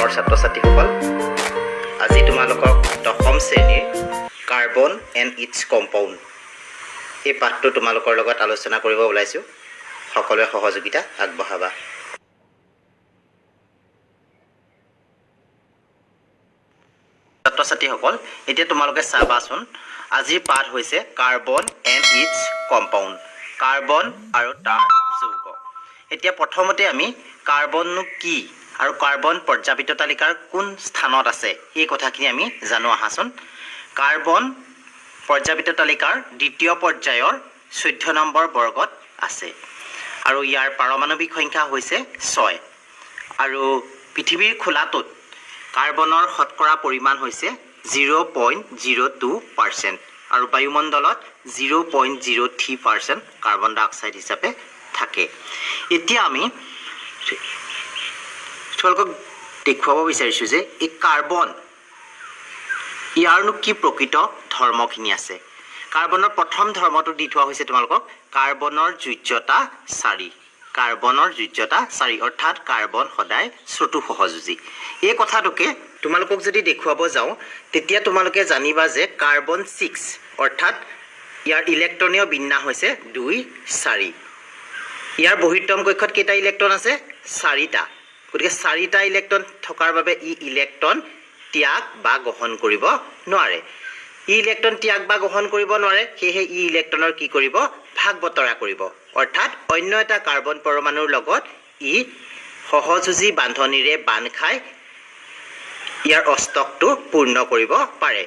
মৰমৰ ছাত্ৰ-ছাত্ৰীসকল, আজি তোমালোকক দশম শ্ৰেণীৰ কাৰ্বন এণ্ড ইটছ কম্পাউণ্ড এই পাঠটো তোমালোকৰ লগত আলোচনা কৰিব ওলাইছোঁ। সকলোৱে সহযোগিতা আগবঢ়াবা। ছাত্ৰ-ছাত্ৰীসকল, এতিয়া তোমালোকে চাবাচোন, আজিৰ পাঠ হৈছে কাৰ্বন এণ্ড ইটছ কম্পাউণ্ড, কাৰ্বন আৰু তাৰ যৌগ। এতিয়া প্ৰথমতে আমি কাৰ্বননো কি আৰু কাৰ্বন পৰ্যাবৃত্ত তালিকাৰ কোন স্থানত আছে এই কথাখিনি আমি জানো আহাচোন। কাৰ্বন পৰ্যাবৃত্ত তালিকাৰ দ্বিতীয় পৰ্যায়ৰ 14 নম্বৰ বৰ্গত আছে আৰু ইয়াৰ পাৰমাণৱিক সংখ্যা হৈছে 6 আৰু পৃথিৱীৰ খোলাটোত কাৰ্বনৰ শতকৰা পৰিমাণ হৈছে 0.02% আৰু বায়ুমণ্ডলত 0.03% কাৰ্বন ডাই অক্সাইড হিচাপে থাকে। এতিয়া আমি তোমালোকক দেখুৱাব বিচাৰিছোঁ যে এই কাৰ্বন ইয়াৰনো কি প্ৰকৃত ধৰ্মখিনি আছে। কাৰ্বনৰ প্ৰথম ধৰ্মটো দি থোৱা হৈছে তোমালোকক কাৰ্বনৰ যোজ্যতা 4, কাৰ্বনৰ যোজ্যতা 4 অৰ্থাৎ কাৰ্বন সদায় চতুঃসহযোজী। এই কথাটোকে তোমালোকক যদি দেখুৱাব যাওঁ তেতিয়া তোমালোকে জানিবা যে কাৰ্বন 6 অৰ্থাৎ ইয়াৰ ইলেক্ট্ৰনীয় বিন্যাস হৈছে 2, 4। ইয়াৰ বহিৰ্তম কক্ষত কেইটা ইলেক্ট্ৰন আছে? 4টা। গতিকে 4টা ইলেক্ট্ৰন থকাৰ বাবে ই ইলেক্ট্ৰন ত্যাগ বা গ্ৰহণ কৰিব নোৱাৰে। ই ইলেক্ট্ৰন ত্যাগ বা গ্ৰহণ কৰিব নোৱাৰে, সেয়েহে ই ইলেক্ট্ৰনৰ কি কৰিব? ভাগ বতৰা কৰিব। অৰ্থাৎ অন্য এটা কাৰ্বন পৰমাণুৰ লগত ই সহযোজী বান্ধনীৰে বান্ধ খাই ইয়াৰ অষ্টকটো পূৰ্ণ কৰিব পাৰে।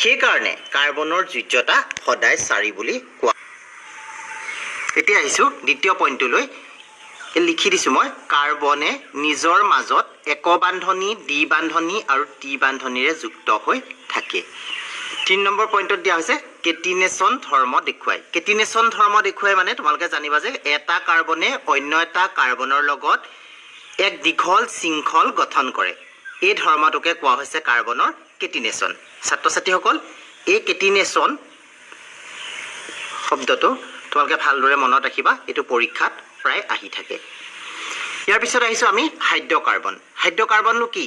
সেইকাৰণে কাৰ্বনৰ যোজ্যতা সদায় 4 বুলি কোৱা। এতিয়া আহিছোঁ দ্বিতীয় পইণ্টটোলৈ। লিখি দিছোঁ মই, কাৰ্বনে নিজৰ মাজত একবান্ধনী, দ্বিবান্ধনী আৰু ত্ৰিবান্ধনীৰে যুক্ত হৈ থাকে। 3 নম্বৰ পইণ্টত দিয়া হৈছে কেটিনেশ্যন ধৰ্ম দেখুৱায়। কেটিনেশ্যন ধৰ্ম দেখুৱাই মানে তোমালোকে জানিবা যে এটা কাৰ্বনে অন্য এটা কাৰ্বনৰ লগত এক দীঘল শৃংখল গঠন কৰে। এই ধৰ্মটোকে কোৱা হৈছে কাৰ্বনৰ কেটিনেশ্যন। ছাত্ৰ-ছাত্ৰীসকল, এই কেটিনেশ্যন শব্দটো তোমালোকে ভালদৰে মনত ৰাখিবা, এইটো পৰীক্ষাত প্ৰায় আহি থাকে। ইয়াৰ পিছত আহিছোঁ আমি হাইড্ৰ'কাৰ্বন। হাইড্ৰ'কাৰ্বননো কি?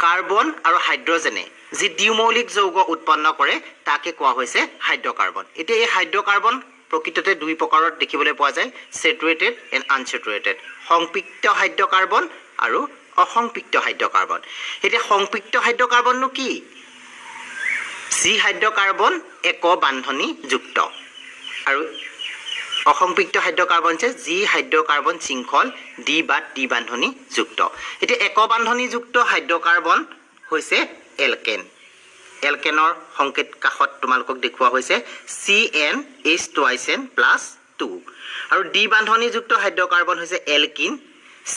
কাৰ্বন আৰু হাইড্ৰজেনে যি দ্বিমৌলিক যৌগ উৎপন্ন কৰে তাকে কোৱা হৈছে হাইড্ৰ'কাৰ্বন। এতিয়া এই হাইড্ৰ'কাৰ্বন প্ৰকৃততে 2 প্ৰকাৰত দেখিবলৈ পোৱা যায়, চেচুৰেটেড এণ্ড আনচেচুৰেটেড, সংপৃক্ত হাইড্ৰ'কাৰ্বন আৰু অসংপৃক্ত হাইড্ৰ'কাৰ্বন। এতিয়া সংপৃক্ত হাইড্ৰ'কাৰ্বননো কি? যি হাইড্ৰ'কাৰ্বন একবান্ধনী যুক্ত আৰু অসংপৃক্ত হাইড্ৰ'কাৰ্বন হৈছে যি হাইড্ৰ'কাৰ্বন শৃংখল দ্বি বা ত্ৰিবান্ধনী যুক্ত। এতিয়া একবান্ধনীযুক্ত হাইড্ৰ'কাৰ্বন হৈছে এলকেন। এলকেনৰ সংকেত কাষত তোমালোকক দেখুওৱা হৈছে CnH2n+2 আৰু দ্বিবান্ধনীযুক্ত হাইড্ৰ'কাৰ্বন হৈছে এলকিন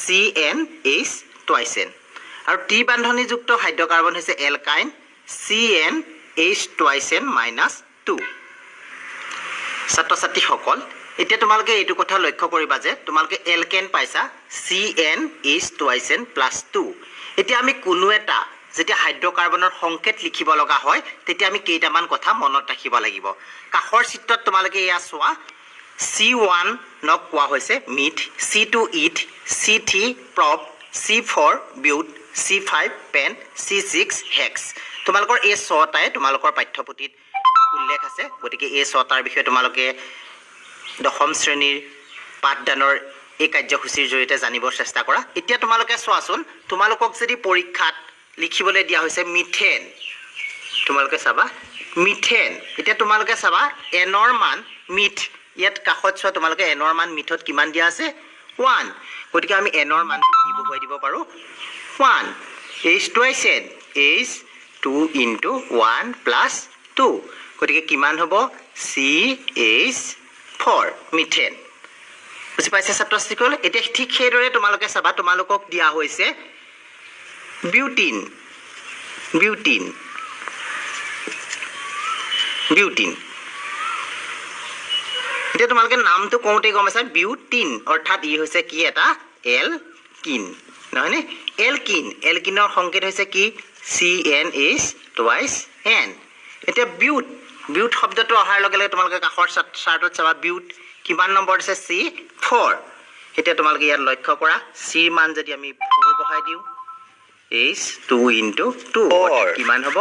CnH2n আৰু ত্ৰিবান্ধনীযুক্ত হাইড্ৰ'কাৰ্বন হৈছে এলকাইন CnH2n-2। ছাত্ৰ-ছাত্ৰীসকল, এতিয়া তোমালোকে এইটো কথা লক্ষ্য কৰিবা যে তোমালোকে এলকেন পাইছা CnH2n+2। এতিয়া আমি কোনো এটা যেতিয়া হাইড্ৰ'কাৰ্বনৰ সংকেত লিখিব লগা হয় তেতিয়া আমি কেইটামান কথা মনত ৰাখিব লাগিব। কাষৰ চিত্ৰত তোমালোকে এয়া চোৱা, C1-ক কোৱা হৈছে myth, C2 ইথ, C3 prop, C4 বিউট, C5 PAN, C6 hex. তোমালোকৰ এই 6টাই তোমালোকৰ পাঠ্যপুথিত উল্লেখ আছে। গতিকে এই 6টাৰ বিষয়ে তোমালোকে দশম শ্ৰেণীৰ পাঠদানৰ এই কাৰ্যসূচীৰ জৰিয়তে জানিব চেষ্টা কৰা। এতিয়া তোমালোকে চোৱাচোন, তোমালোকক যদি পৰীক্ষাত লিখিবলৈ দিয়া হৈছে মিথেন, তোমালোকে চাবা মিথেন। এতিয়া তোমালোকে চাবা এনৰ মান মিথ, ইয়াত কাষত চোৱা তোমালোকে এনৰ মান মিথত কিমান দিয়া আছে? 1। গতিকে আমি এনৰ মানটো কি বহুৱাই দিব পাৰোঁ? 1। H2 আহিছে H2 × 1 + 2, গতিকে কিমান হ'ব? CH4 methane. বুজি পাইছে ছাত্ৰ-ছাত্ৰীসকল? এতিয়া ঠিক সেইদৰে তোমালোকে চাবা, তোমালোকক দিয়া হৈছে বিউটিন। বিউটিন বিউটিন এতিয়া তোমালোকে নামটো কওঁতে গম পাইছা বিউটিন, অৰ্থাৎ ই হৈছে কি? এটা এলকিন, নহয়নে? এলকিন, এলকিনৰ সংকেত হৈছে কি? CnH2n। এতিয়া বিউট, বিউট শব্দটো অহাৰ লগে লগে তোমালোকে কাষৰ চাৰ্টত চাবা বিউট কিমান নম্বৰ আছে? C4। এতিয়া তোমালোকে ইয়াত লক্ষ্য কৰা, চিৰ মান যদি আমি 4 বহাই দিওঁ H2 into 2 কিমান হ'ব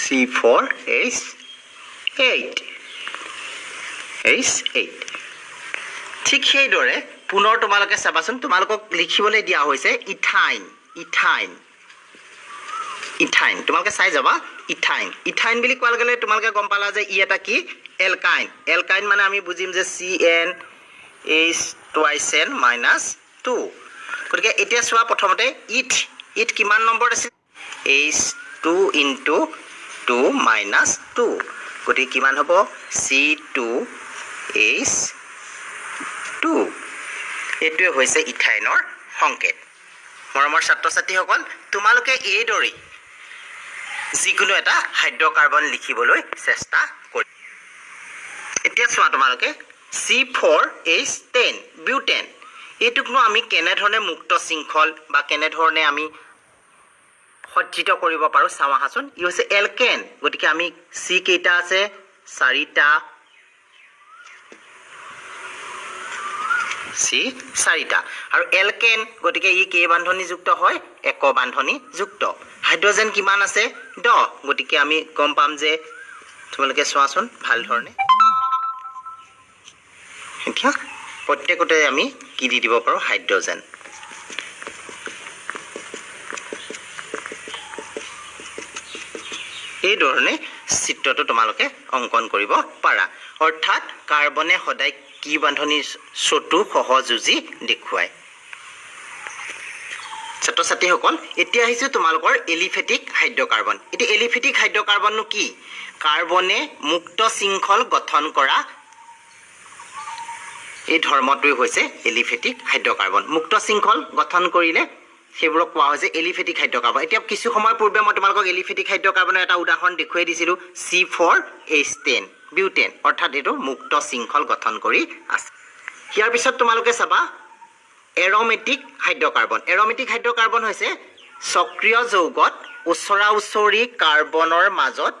C4H8 H8 ঠিক সেইদৰে পুনৰ তোমালোকে চাবাচোন তোমালোকক লিখিবলৈ দিয়া হৈছে ইথাইন তোমালোকে চাই যাবা ইথাইন বুলি কোৱাৰ লগে তোমালোকে গম পালা যে ই এটা কি এলকাইন মানে আমি বুজিম যে CnH twice n minus 2 গতিকে এতিয়া চোৱা প্ৰথমতে ইথ কিমান নম্বৰ আছিল H2 into 2 minus 2 গতিকে কিমান হ'ব C2H2 এইটোৱে হৈছে ইথাইনৰ সংকেত মৰমৰ ছাত্ৰ ছাত্ৰীসকল তোমালোকে এইদৰে যিকোনো এটা হাইড্ৰকাৰ্বন লিখিবলৈ চেষ্টা কৰি এতিয়া চোৱা তোমালোকে C4H10 বিউটেন এইটোকনো আমি কেনেধৰণে মুক্ত শৃংখল বা কেনেধৰণে আমি সজ্জিত কৰিব পাৰো চাওঁ আহাচোন ই হৈছে এলকেন গতিকে আমি C কেইটা আছে 4টা আৰু এলকেন গতিকে ই কেই বান্ধনী যুক্ত হয় এক বান্ধনী যুক্ত হাইড্ৰজেন কিমান আছে 10 গতিকে আমি গম পাম যে তোমালোকে চোৱাচোন ভাল ধৰণে এতিয়া প্ৰত্যেকতে আমি কি দি দিব পাৰো হাইড্ৰজেন এই ধৰণে চিত্ৰটো তোমালোকে অংকন কৰিব পাৰা অৰ্থাৎ কাৰ্বনে সদায় কি বান্ধনী চতু সহযোজী দেখুৱায় ছাত্ৰ ছাত্ৰীসকল এতিয়া আহিছো তোমালোকৰ এলিফেটিক হাইড্ৰকাৰ্বন এটি এলিফেটিক হাইড্ৰকাৰ্বননো কি কাৰ্বনে মুক্ত শৃংখল গঠন কৰা এই ধৰ্মটোই হৈছে এলিফেটিক হাইড্ৰকাৰ্বন মুক্ত শৃংখল গঠন কৰিলে সেইবোৰক কোৱা হৈছে এলিফেটিক হাইড্ৰকাৰ্বন এতিয়া কিছু সময় পূৰ্বে মই তোমালোকক এলিফেটিক হাইড্ৰকাৰ্বনৰ এটা উদাহৰণ দেখুৱাই দিছিলো C4H10 বিউটেন অৰ্থাৎ এটো মুক্ত শৃংখল গঠন কৰি আছে ইয়াৰ পিছত তোমালোকে চাবা এৰোমেটিক হাইড্ৰকাৰ্বন হৈছে সক্ৰিয় যৌগত উচৰা-উচৰি কাৰ্বনৰ মাজত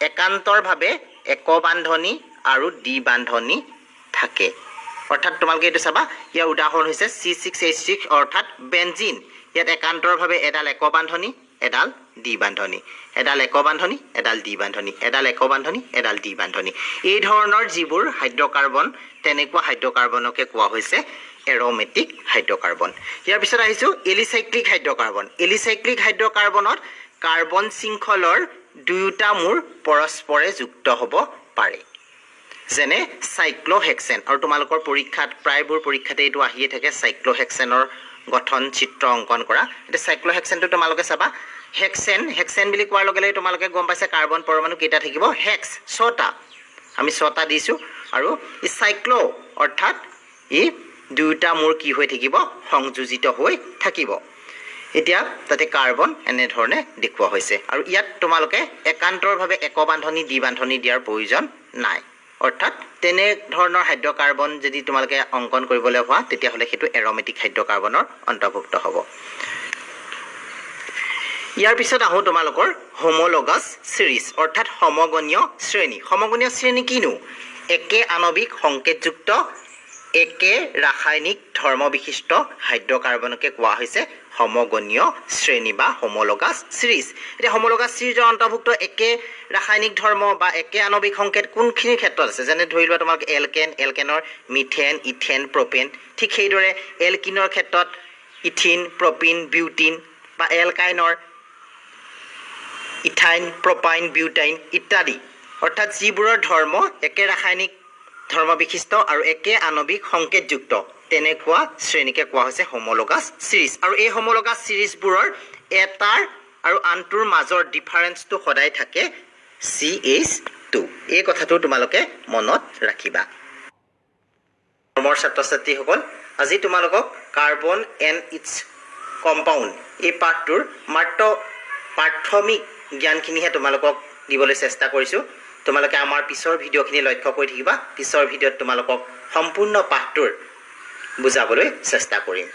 একান্তৰভাৱে এক বান্ধনী আৰু দ্বি বান্ধনী থাকে অৰ্থাৎ তোমালোকে এটো চাবা ইয়াৰ উদাহৰণ হৈছে C6H6 অৰ্থাৎ বেনজিন ইয়াত একান্তৰভাৱে এডাল এক বান্ধনী এডাল দ্বি বান্ধনী এডাল এক বান্ধনী এডাল দ্বি বান্ধনী এডাল এক বান্ধনী এডাল দ্বি বান্ধনী এই ধৰণৰ যিবোৰ হাইড্ৰকাৰ্বন তেনেকুৱা হাইড্ৰকাৰ্বনকে কোৱা হৈছে এৰোমেটিক হাইড্ৰকাৰ্বন ইয়াৰ পিছত আহিছো এলিসাইক্লিক হাইড্ৰকাৰ্বনত কাৰ্বন শৃংখলৰ দুয়োটা মূৰ পৰস্পৰে যুক্ত হ'ব পাৰে যেনে সাইক্লোহেক্সেন আৰু তোমালোকৰ পৰীক্ষাত প্ৰায়বোৰ পৰীক্ষাতে এইটো আহিয়ে থাকে সাইক্লোহেক্সেনৰ গঠন চিত্ৰ অংকন কৰা এটা সাইক্লোহেক্সেনটো তোমালোকে চাবা হেক্সেন বুলি কোৱাৰ লগে তোমালোকে গম পাইছে কাৰ্বন পৰমাণু কেইটা থাকিব হেক্স 6টা আমি 6টা দিছো আৰু ই সাইক্লো অৰ্থাৎ ই দুটা মূৰ কি হৈ থাকিব সংযোজিত হৈ থাকিব এতিয়া তাতে কাৰ্বন এনে ধৰণে দেখুৱা হৈছে আৰু ইয়াত তোমালোকে একান্তৰভাৱে এক বান্ধনী দ্বি বান্ধনী দিয়াৰ প্ৰয়োজন নাই অৰ্থাৎ তেনে ধৰণৰ হাইড্ৰকাৰ্বন যদি তোমালোকে অংকন কৰিবলৈ হোৱা তেতিয়া হলে হেতু এৰোমেটিক হাইড্ৰকাৰ্বনৰ অন্তৰ্ভুক্ত হ'ব ইয়াৰ পিছত আহো তোমালোকৰ হোমোলগাছ সিৰিজ অৰ্থাৎ সমগণীয় শ্ৰেণী কিনো একে আণবিক সংকেতযুক্ত একে ৰাসায়নিক ধৰ্ম বিশিষ্ট হাইড্ৰকাৰ্বনকে কোৱা হৈছে সমগণীয় শ্ৰেণী বা হোমোলগাছ সিৰিজ এটা হোমোলগাছ সিৰিজৰ অন্তৰ্ভুক্ত একে ৰাসায়নিক ধৰ্ম বা একে আণবিক সংকেত কোনখিনি ক্ষেত্ৰত আছে যেনে ধৰি লোৱা তোমাক এলকেনৰ মিথেন ইথেন প্ৰপেন ঠিক সেইদৰে এলকিনৰ ক্ষেত্ৰত ইথিন প্ৰপিন বিউটিন বা এলকাইনৰ ইথাইন প্ৰপাইন বিউটাইন ইত্যাদি অৰ্থাৎ যিবোৰৰ ধৰ্ম একে ৰাসায়নিক ধৰ্ম বিশিষ্ট আৰু একে আণবিক সংকেতযুক্ত তেনেকুৱা শ্ৰেণীকে কোৱা হৈছে হোমোলগাছ সিৰিজ আৰু এই হোমোলগাছ সিৰিজবোৰৰ এটাৰ আৰু আনটোৰ মাজৰ ডিফাৰেন্সটো সদায় থাকে CH2 এই কথাটো তোমালোকে মনত ৰাখিবা মোৰ ছাত্ৰ ছাত্ৰীসকল আজি তোমালোকক কাৰ্বন এণ্ড ইটস কম্পাউণ্ড এই পাঠটোৰ মাত্ৰ প্ৰাথমিক জ্ঞানখিনিহে তোমালোকক দিবলৈ চেষ্টা কৰিছো তোমালোকে আমাৰ পিছৰ ভিডিঅ'খিনি লক্ষ্য কৰি থাকিবা পিছৰ ভিডিঅ'ত তোমালোকক সম্পূৰ্ণ পাঠটোৰ বুজাবলৈ চেষ্টা কৰিম